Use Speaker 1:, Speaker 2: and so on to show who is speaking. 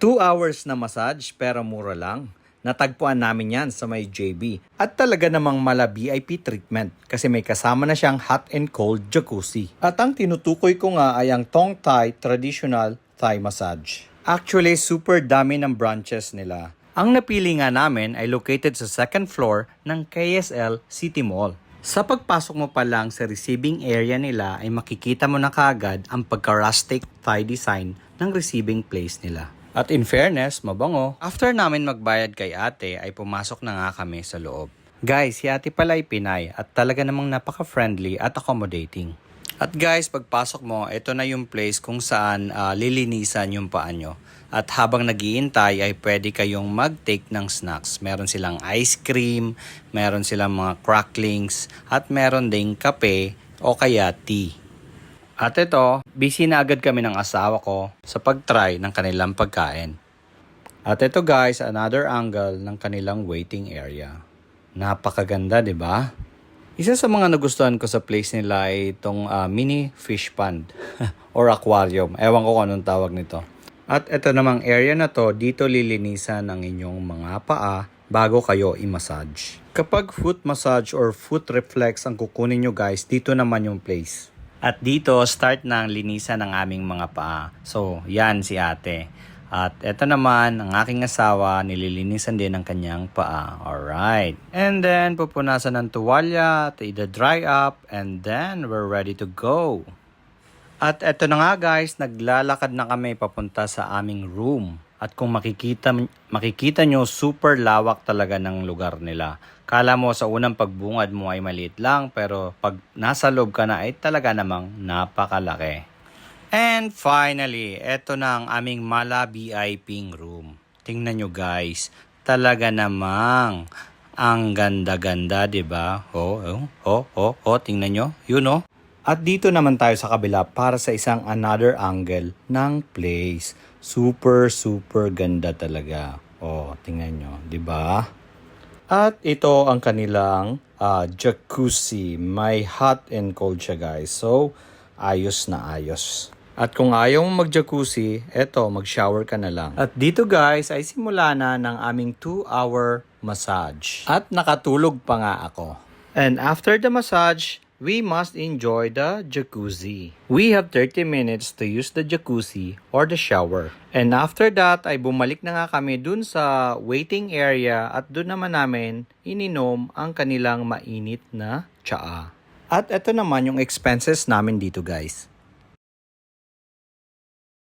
Speaker 1: 2 hours na massage pero mura lang. Natagpuan namin yan sa may JB. At talaga namang mala VIP treatment kasi may kasama na siyang hot and cold jacuzzi. At ang tinutukoy ko nga ay ang Tong Thai Traditional Thai Massage. Actually, super dami ng branches nila. Ang napili nga namin ay located sa second floor ng KSL City Mall. Sa pagpasok mo pa lang sa receiving area nila ay makikita mo na kaagad ang pagka-rustic Thai design ng receiving place nila. At in fairness, mabango. After namin magbayad kay ate ay pumasok na nga kami sa loob. Guys, si ate pala ay Pinay at talaga namang napaka-friendly at accommodating. At guys, pagpasok mo, ito na yung place kung saan lilinisan yung paa nyo. At habang nagiintay ay pwede kayong mag-take ng snacks. Meron silang ice cream, meron silang mga cracklings, at meron ding kape o kaya tea. At ito, busy na agad kami ng asawa ko sa pag-try ng kanilang pagkain. At ito guys, another angle ng kanilang waiting area. Napakaganda, di ba? Isa sa mga nagustuhan ko sa place nila ay itong mini fish pond or aquarium. Ewan ko kung anong tawag nito. At ito namang area na to, dito lilinisan ang inyong mga paa bago kayo i-massage. Kapag foot massage or foot reflex ang kukunin nyo guys, dito naman yung place. At dito, start na ang linisan ng aming mga paa. So, yan si ate. At eto naman, ang aking asawa, nililinisan din ang kanyang paa. Alright. And then, pupunasan ng tuwalya, i-dry up, and then, we're ready to go. At eto na nga guys, naglalakad na kami papunta sa aming room. At kung makikita nyo, super lawak talaga ng lugar nila. Kala mo sa unang pagbungad mo ay maliit lang, pero pag nasa loob ka na ay talaga namang napakalaki. And finally, eto na ang aming mala VIP room. Tingnan nyo guys, talaga namang ang ganda-ganda, diba? Tingnan nyo, yun oh. At dito naman tayo sa kabila para sa isang another angle ng place. Super ganda talaga. Oh, tingnan nyo, 'di ba? At ito ang kanilang jacuzzi. May hot and cold siya, guys. So, ayos na ayos. At kung ayaw mong mag-jacuzzi, eto, mag-shower ka na lang. At dito guys, ay simula na ng aming 2-hour massage. At nakatulog pa nga ako. And after the massage, we must enjoy the jacuzzi. We have 30 minutes to use the jacuzzi or the shower. And after that, ay bumalik na nga kami dun sa waiting area at dun naman namin ininom ang kanilang mainit na tsaa. At ito naman yung expenses namin dito guys.